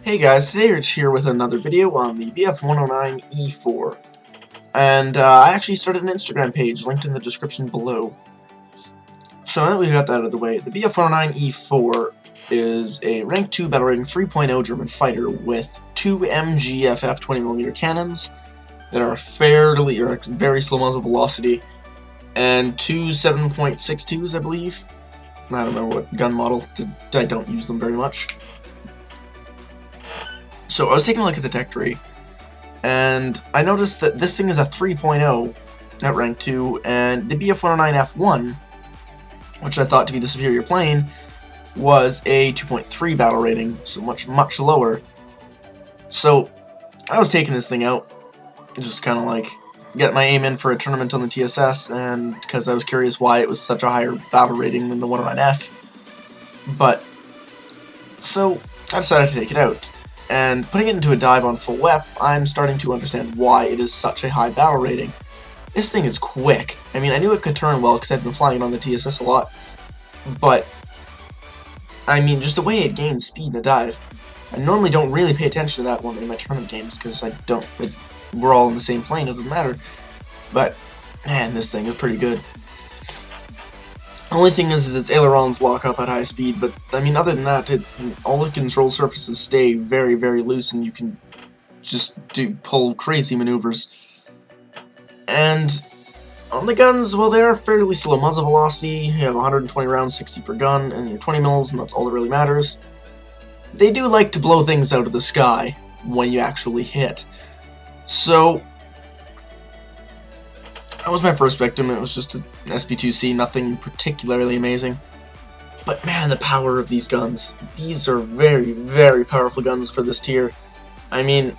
Hey guys, today we're here with another video on the Bf-109 E4. And I actually started an Instagram page, linked in the description below. So now that we've got that out of the way, the Bf-109 E4 is a rank 2 battle rating 3.0 German fighter with 2 MGFF 20mm cannons that are very slow muzzle velocity, and 2 7.62s, I believe. I don't remember what gun model, I don't use them very much. So I was taking a look at the tech tree, and I noticed that this thing is a 3.0 at rank 2, and the Bf-109F1, which I thought to be the superior plane, was a 2.3 battle rating, so much lower. So I was taking this thing out, just kind of like get my aim in for a tournament on the TSS, and because I was curious why it was such a higher battle rating than the 109F. But so I decided to take it out. And putting it into a dive on full wep, I'm starting to understand why it is such a high battle rating. This thing is quick. I mean, I knew it could turn well because I'd been flying it on the TSS a lot, but I mean, just the way it gains speed in a dive. I normally don't really pay attention to that one in my tournament games because we're all in the same plane, it doesn't matter. But man, this thing is pretty good. Only thing is its ailerons lock up at high speed, but I mean, other than that, all the control surfaces stay very loose, and you can just pull crazy maneuvers. And on the guns, well, they're fairly slow muzzle velocity. You have 120 rounds, 60 per gun, and you're 20 mils, and that's all that really matters. They do like to blow things out of the sky when you actually hit. So that was my first victim. It was just an SP2C, nothing particularly amazing. But man, the power of these guns. These are very powerful guns for this tier. I mean,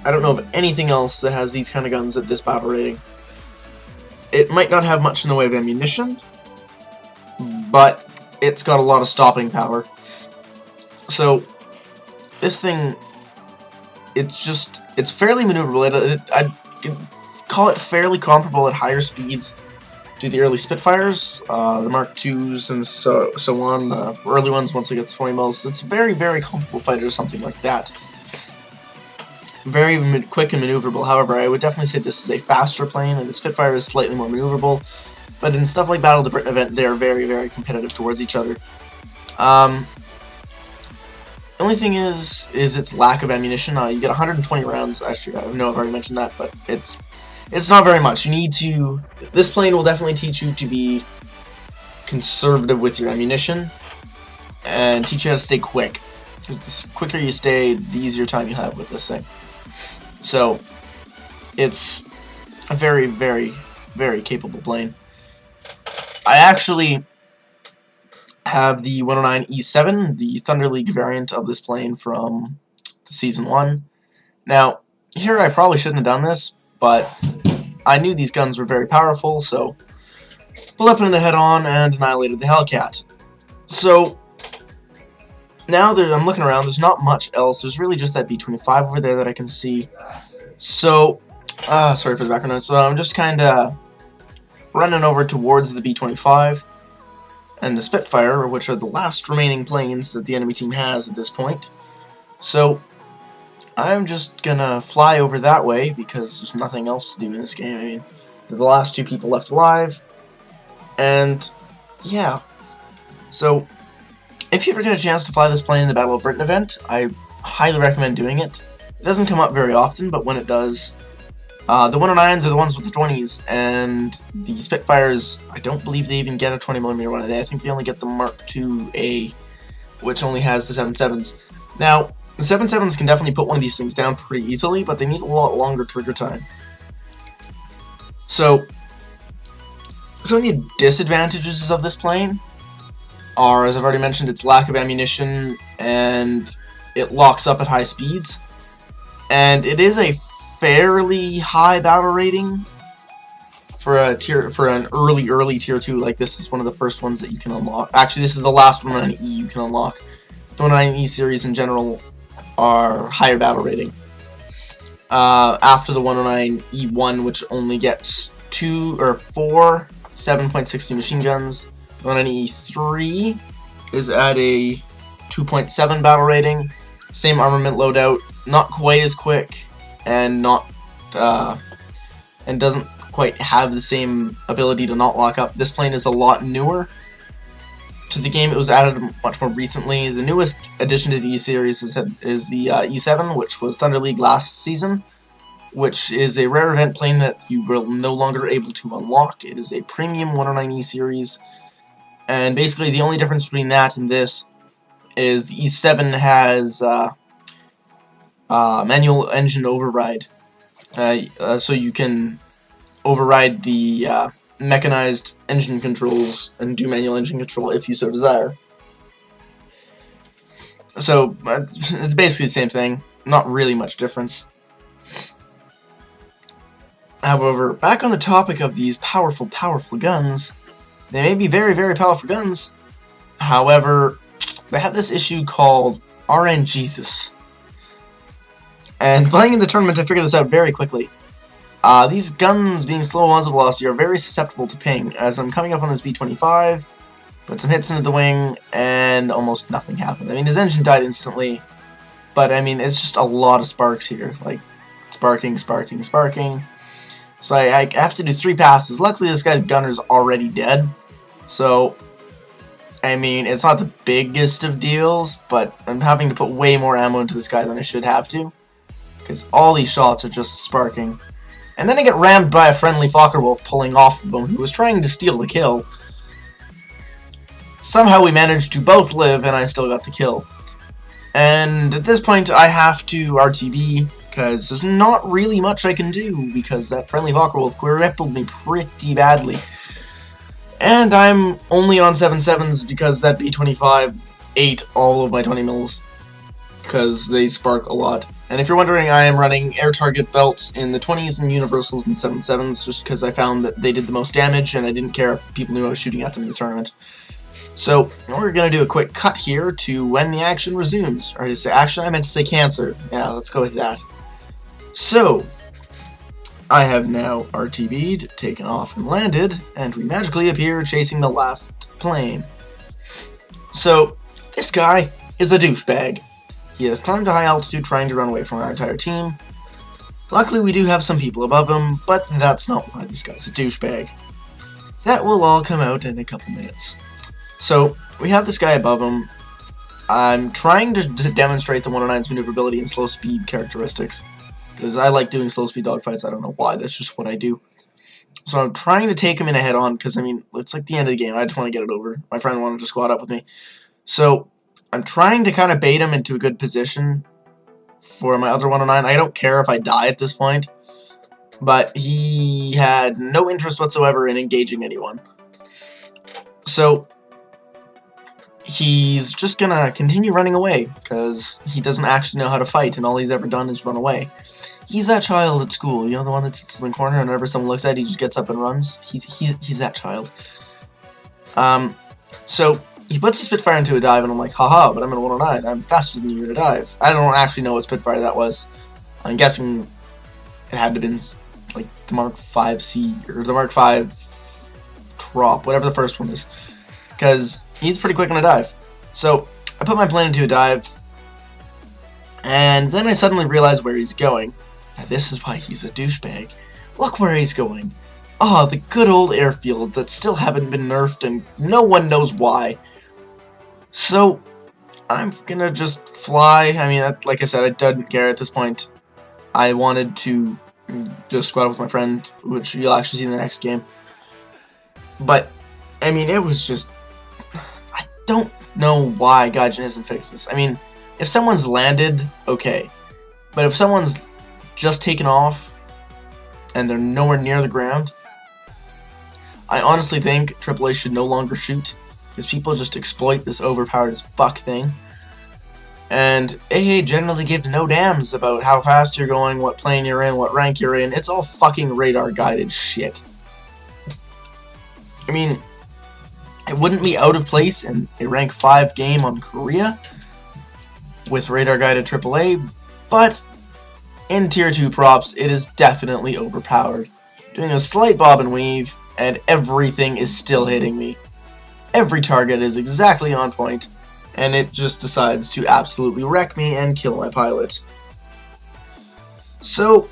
I don't know of anything else that has these kind of guns at this battle rating. It might not have much in the way of ammunition, but it's got a lot of stopping power. So this thing, it's fairly maneuverable. I'd call it fairly comparable at higher speeds to the early Spitfires, the Mark IIs and so on, the early ones once they get to 20 mils. It's a very comparable fighter to something like that. Very quick and maneuverable. However, I would definitely say this is a faster plane, and the Spitfire is slightly more maneuverable. But in stuff like Battle of the Britain event, they are very competitive towards each other. The only thing is its lack of ammunition. You get 120 rounds. Actually, I know I've already mentioned that, but it's not very much. You need to. This plane will definitely teach you to be conservative with your ammunition and teach you how to stay quick. Because the quicker you stay, the easier time you have with this thing. So it's a very capable plane. I actually have the 109E7, the Thunder League variant of this plane from Season 1. Now, here I probably shouldn't have done this, but I knew these guns were very powerful, so pulled up into the head-on and annihilated the Hellcat. So now that I'm looking around, there's not much else. There's really just that B-25 over there that I can see. So, sorry for the background noise. So I'm just kind of running over towards the B-25 and the Spitfire, which are the last remaining planes that the enemy team has at this point. So I'm just gonna fly over that way because there's nothing else to do in this game. I mean, they're the last two people left alive, and yeah. So if you ever get a chance to fly this plane in the Battle of Britain event, I highly recommend doing it. It doesn't come up very often, but when it does, the 109s are the ones with the 20s, and the Spitfires, I don't believe they even get a 20mm one. I think they only get the Mark IIA, which only has the 7.7s. Now, the 7.7s can definitely put one of these things down pretty easily, but they need a lot longer trigger time. So, some of the disadvantages of this plane are, as I've already mentioned, its lack of ammunition, and it locks up at high speeds. And it is a fairly high battle rating for an early tier 2. Like, this is one of the first ones that you can unlock. Actually, this is the last 109E you can unlock. The 109E series in general are higher battle rating. After the 109E1, which only gets 2 or 4 7.62 machine guns. The 109E3 is at a 2.7 battle rating, Same armament loadout, not quite as quick, and and doesn't quite have the same ability to not lock up. This plane is a lot newer to the game. It was added much more recently. The newest addition to the E-Series is the E7, which was Thunder League last season, which is a rare event plane that you will no longer able to unlock. It is a premium 109 E-Series, and basically the only difference between that and this is the E7 has manual engine override, so you can override the mechanized engine controls and do manual engine control if you so desire. So it's basically the same thing, not really much difference. However, back on the topic of these powerful guns, they may be very, very powerful guns. However, they have this issue called RNGesus. And playing in the tournament, I figured this out very quickly. These guns, being slow muzzle velocity, are very susceptible to ping. As I'm coming up on this B-25, put some hits into the wing, and almost nothing happened. I mean, his engine died instantly, but I mean, it's just a lot of sparks here. Like, sparking. So I have to do 3 passes. Luckily, this guy's gunner's already dead. So, I mean, it's not the biggest of deals, but I'm having to put way more ammo into this guy than I should have to, because all these shots are just sparking. And then I get rammed by a friendly Fokker Wolf pulling off of him, who was trying to steal the kill. Somehow we managed to both live, and I still got the kill. And at this point, I have to RTB, because there's not really much I can do, because that friendly Fokker Wolf crippled me pretty badly. And I'm only on 7.7s because that B-25 ate all of my 20 mils, because they spark a lot. And if you're wondering, I am running air target belts in the 20s and universals and 7.7s, just because I found that they did the most damage, and I didn't care if people knew I was shooting at them in the tournament. So, we're going to do a quick cut here to when the action resumes. Or to say action, I meant to say cancer. Yeah, let's go with that. So, I have now RTB'd, taken off and landed, and we magically appear chasing the last plane. So, this guy is a douchebag. He has climbed to high altitude trying to run away from our entire team. Luckily, we do have some people above him, but that's not why this guy's a douchebag. That will all come out in a couple minutes. So, we have this guy above him. I'm trying to demonstrate the 109's maneuverability and slow speed characteristics, because I like doing slow speed dogfights. I don't know why, that's just what I do. So I'm trying to take him in a head-on, because, I mean, it's like the end of the game. I just want to get it over. My friend wanted to squad up with me. So, I'm trying to kind of bait him into a good position for my other 109. I don't care if I die at this point, but he had no interest whatsoever in engaging anyone. So, he's just gonna continue running away, because he doesn't actually know how to fight, and all he's ever done is run away. He's that child at school, you know, the one that sits in the corner, and whenever someone looks at it, he just gets up and runs. He's that child. So, he puts the Spitfire into a dive, and I'm like, haha, but I'm in a 109. I'm faster than you in a dive. I don't actually know what Spitfire that was. I'm guessing it had to have been, like, the Mark 5C, or the Mark 5 Trop, whatever the first one is. Because he's pretty quick on a dive. So, I put my plane into a dive, and then I suddenly realize where he's going. Now, this is why he's a douchebag. Look where he's going. Ah, the good old airfield that still haven't been nerfed, and no one knows why. So, I'm gonna just fly. I mean, like I said, I didn't care at this point. I wanted to just squad up with my friend, which you'll actually see in the next game. But, I mean, it was just... I don't know why Gaijin hasn't fixed this. I mean, if someone's landed, okay. But if someone's just taken off, and they're nowhere near the ground, I honestly think AAA should no longer shoot, because people just exploit this overpowered as fuck thing. And AA generally gives no damns about how fast you're going, what plane you're in, what rank you're in. It's all fucking radar guided shit. I mean, it wouldn't be out of place in a rank 5 game on Korea with radar guided AAA, but in tier 2 props, it is definitely overpowered. Doing a slight bob and weave, and everything is still hitting me. Every target is exactly on point, and it just decides to absolutely wreck me and kill my pilot. So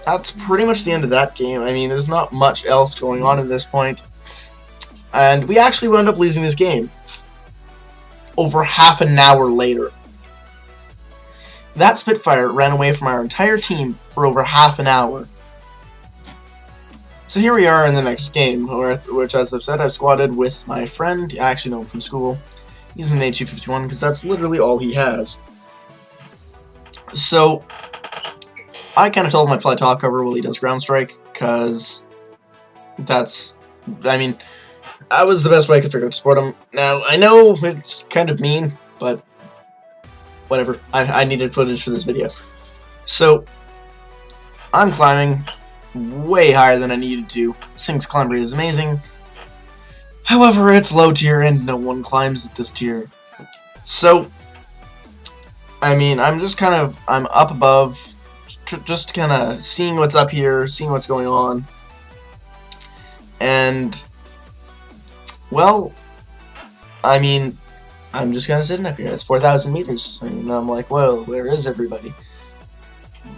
that's pretty much the end of that game. I mean, there's not much else going on at this point. And we actually wound up losing this game over half an hour later. That Spitfire ran away from our entire team for over half an hour. So here we are in the next game, which, as I've said, I've squatted with my friend. I actually know him from school. He's an A251 because that's literally all he has. So I kind of told him I'd fly top cover while he does ground strike, because that's, I mean, that was the best way I could figure out to support him. Now, I know it's kind of mean, but whatever. I needed footage for this video. So I'm climbing way higher than I needed to. This thing's climb rate is amazing. However, it's low tier and no one climbs at this tier. So, I mean, I'm up above, just kind of seeing what's up here, seeing what's going on. And, well, I mean, I'm just kind of sitting up here. It's 4,000 meters. And I'm like, well, where is everybody?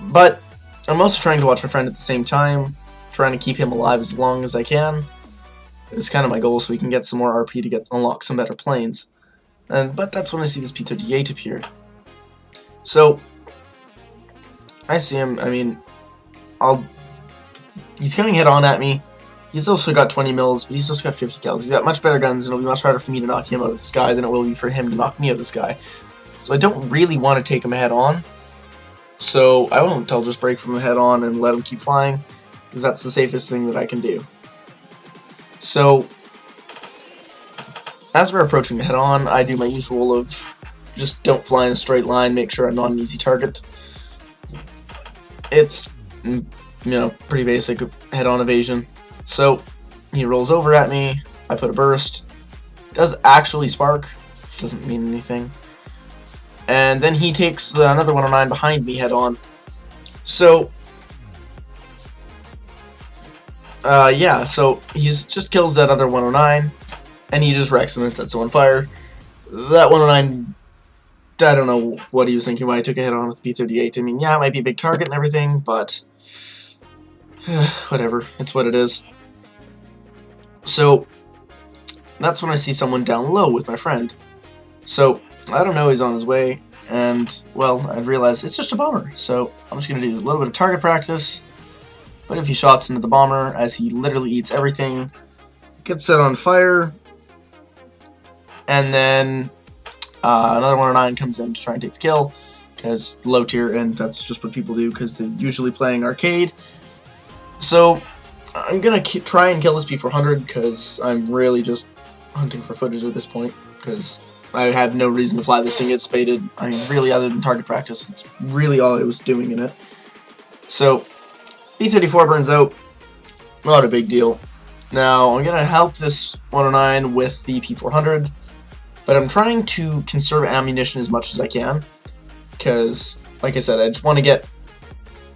But I'm also trying to watch my friend at the same time, trying to keep him alive as long as I can. It's kind of my goal, so we can get some more RP to unlock some better planes. But that's when I see this P-38 appear. So I see him. I mean, he's coming head on at me. He's also got 20 mils, but he's also got 50 cals. He's got much better guns, and it'll be much harder for me to knock him out of the sky than it will be for him to knock me out of the sky. So I don't really want to take him head on. So I won't. I'll just break from him head on and let him keep flying, because that's the safest thing that I can do. So as we're approaching the head on, I do my usual of just don't fly in a straight line, make sure I'm not an easy target. It's, you know, pretty basic head on evasion. So he rolls over at me, I put a burst, does actually spark, which doesn't mean anything. And then he takes another 109 behind me head on. So yeah, so he just kills that other 109, and he just wrecks him and sets him on fire. That 109, I don't know what he was thinking when I took a hit on with the P-38. I mean, yeah, it might be a big target and everything, but whatever, it's what it is. So that's when I see someone down low with my friend. So I don't know he's on his way, and, well, I realized it's just a bomber. So I'm just going to do a little bit of target practice. Put a few shots into the bomber as he literally eats everything, gets set on fire, and then another 109 comes in to try and take the kill, because low tier, and that's just what people do because they're usually playing arcade. So I'm going to try and kill this P-400 because I'm really just hunting for footage at this point, because I had no reason to fly this thing. It's spaded. I mean, really, other than target practice, it's really all I was doing in it. So P-34 burns out, not a big deal. Now, I'm going to help this 109 with the P-400, but I'm trying to conserve ammunition as much as I can, because, like I said, I just want to get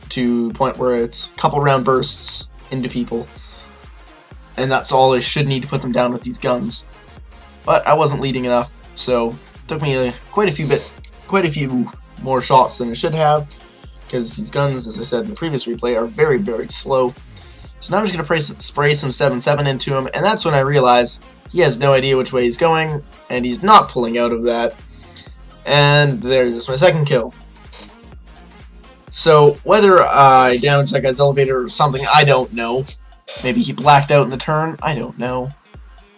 to a point where it's a couple round bursts into people, and that's all I should need to put them down with these guns. But I wasn't leading enough, so it took me quite a few more shots than it should have, because these guns, as I said in the previous replay, are very, very slow. So now I'm just going to spray some 7.7 into him, and that's when I realize he has no idea which way he's going, and he's not pulling out of that. And there's my second kill. So whether I damaged that guy's elevator or something, I don't know. Maybe he blacked out in the turn, I don't know.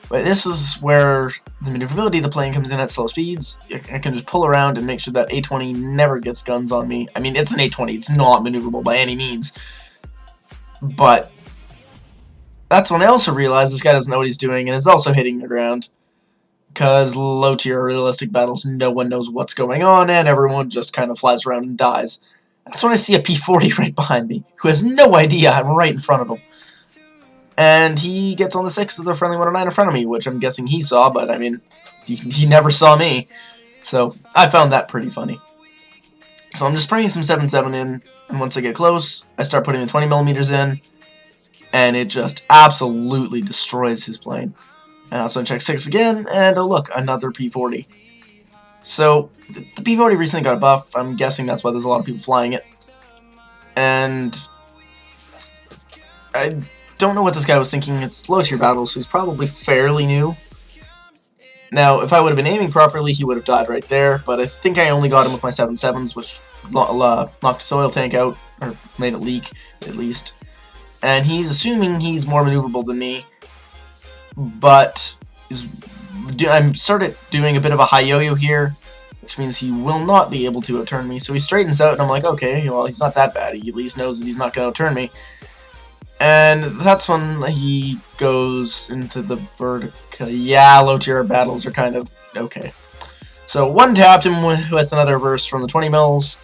But this is where the maneuverability of the plane comes in at slow speeds. I can just pull around and make sure that A-20 never gets guns on me. I mean, it's an A-20, it's not maneuverable by any means. But that's when I also realize this guy doesn't know what he's doing and is also hitting the ground. Because low tier realistic battles, no one knows what's going on and everyone just kind of flies around and dies. That's when I see a P-40 right behind me, who has no idea I'm right in front of him. And he gets on the 6 of the friendly 109 in front of me, which I'm guessing he saw, but I mean, he never saw me. So I found that pretty funny. So I'm just spraying some 7.7 in, and once I get close, I start putting the 20mm in, and it just absolutely destroys his plane. And I also check 6 again, and oh look, another P-40. So, the P40 recently got a buff. I'm guessing that's why there's a lot of people flying it. And I don't know what this guy was thinking. It's low tier battle, so he's probably fairly new. Now, if I would have been aiming properly, he would have died right there, but I think I only got him with my 7.7s, which knocked his oil tank out, or made it leak, at least. And he's assuming he's more maneuverable than me, but I started doing a bit of a high yo-yo here, which means he will not be able to outturn me. So he straightens out, and I'm like, okay, well, he's not that bad. He at least knows that he's not going to outturn me. And that's when he goes into the vertical. Yeah, low tier battles are kind of okay. So one tapped him with another burst from the 20 mils,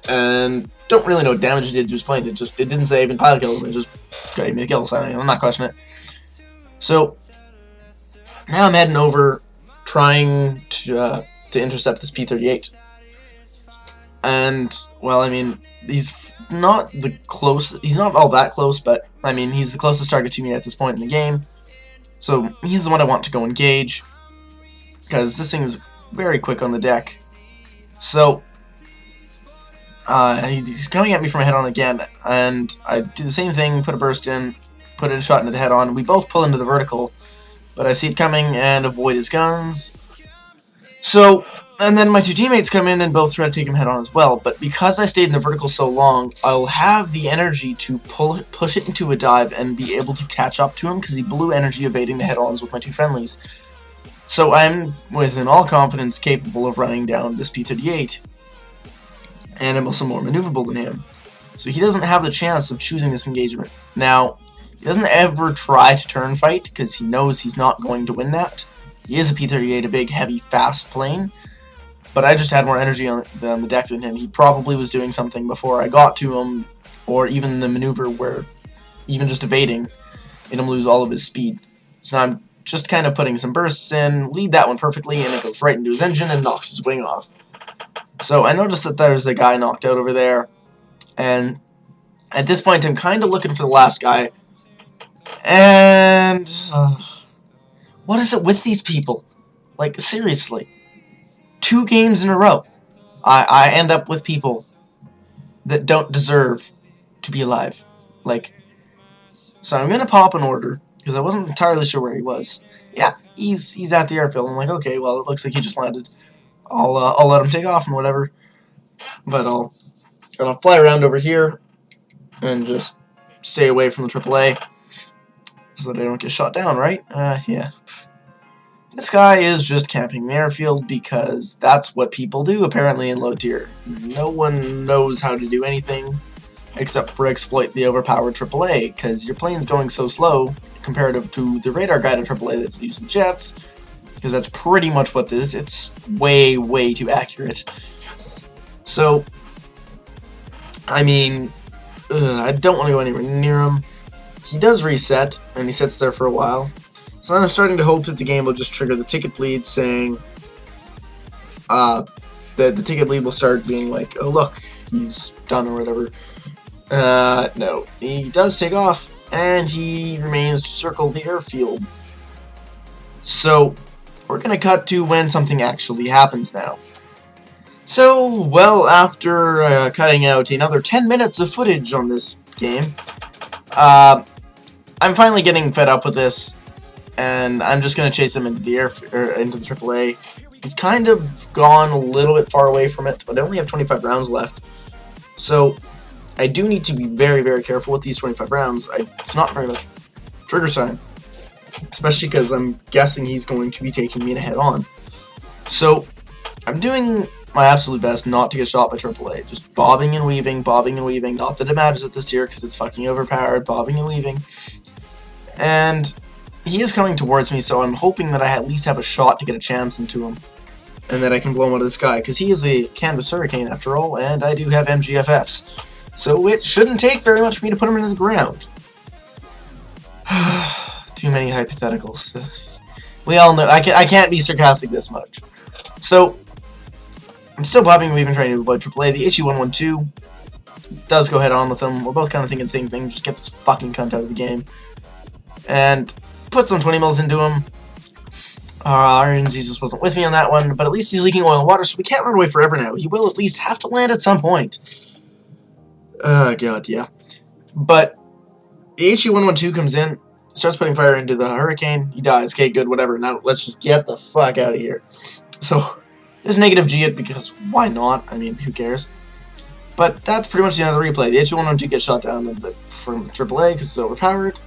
and don't really know what damage it did to his plane. It didn't say even pilot kill. It just gave me the kill. So I'm not questioning it. So now I'm heading over, trying to intercept this P-38. And well, I mean, he's not the close. He's not all that close, but I mean, he's the closest target to me at this point in the game. So he's the one I want to go engage, because this thing is very quick on the deck. So he's coming at me from a head-on again, and I do the same thing, put a burst in, put a shot into the head-on. We both pull into the vertical, but I see it coming and avoid his guns. So, and then my two teammates come in and both try to take him head-on as well, but because I stayed in the vertical so long, I'll have the energy to push it into a dive and be able to catch up to him, because he blew energy evading the head-ons with my two friendlies. So I'm, within all confidence, capable of running down this P-38, and I'm also more maneuverable than him. So he doesn't have the chance of choosing this engagement. Now, he doesn't ever try to turn fight, because he knows he's not going to win that. He is a P-38, a big, heavy, fast plane, but I just had more energy on the deck than him. He probably was doing something before I got to him, or even the maneuver where even just evading made him lose all of his speed. So now I'm just kind of putting some bursts in, lead that one perfectly, and it goes right into his engine and knocks his wing off. So I noticed that there's a guy knocked out over there, and at this point I'm kind of looking for the last guy, and what is it with these people? Like, seriously. 2 games in a row, I end up with people that don't deserve to be alive. Like, so I'm gonna pop an order, because I wasn't entirely sure where he was. Yeah, he's at the airfield. I'm like, okay, well, it looks like he just landed. I'll let him take off and whatever. But I'll fly around over here and just stay away from the AAA so that I don't get shot down, right? Yeah. This guy is just camping the airfield, because that's what people do apparently in low tier. No one knows how to do anything except for exploit the overpowered AAA, because your plane's going so slow comparative to the radar guided AAA that's using jets, because that's pretty much what this is. It's way, way too accurate. So, I mean, I don't want to go anywhere near him. He does reset, and he sits there for a while. So I'm starting to hope that the game will just trigger the ticket bleed, saying that the ticket bleed will start being like, oh look, he's done or whatever. No, he does take off, and he remains to circle the airfield. So we're going to cut to when something actually happens now. So, well, after cutting out another 10 minutes of footage on this game, I'm finally getting fed up with this, and I'm just going to chase him into the into the AAA. He's kind of gone a little bit far away from it, but I only have 25 rounds left. So I do need to be very, very careful with these 25 rounds. It's not very much trigger time, especially because I'm guessing he's going to be taking me in a head-on. So I'm doing my absolute best not to get shot by AAA. Just bobbing and weaving, not that it matters at this tier because it's fucking overpowered, bobbing and weaving. And he is coming towards me, so I'm hoping that I at least have a shot to get a chance into him, and that I can blow him out of the sky, because he is a Canvas Hurricane after all, and I do have MGFFs. So it shouldn't take very much for me to put him into the ground. Too many hypotheticals. We all know, I can't be sarcastic this much. So, I'm still bobbing and weaving trying to avoid AAA. The HE-112 does go head on with him. We're both kind of thinking the same thing, just get this fucking cunt out of the game. And put some 20 mils into him. Iron Jesus wasn't with me on that one, but at least he's leaking oil and water, so we can't run away forever now. He will at least have to land at some point. God, yeah. But the HE-112 comes in, starts putting fire into the Hurricane. He dies. Okay, good, whatever. Now let's just get the fuck out of here. So, just negative G it, because why not? I mean, who cares? But that's pretty much the end of the replay. The HE-112 gets shot down from AAA because it's overpowered.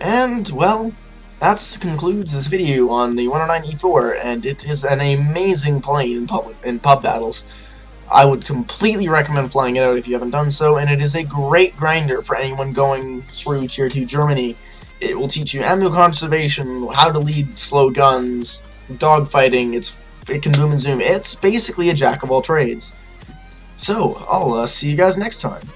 And, well, that concludes this video on the 109E4, and it is an amazing plane in pub battles. I would completely recommend flying it out if you haven't done so, and it is a great grinder for anyone going through Tier 2 Germany. It will teach you ammo conservation, how to lead slow guns, dogfighting, it can boom and zoom. It's basically a jack of all trades. So, I'll see you guys next time.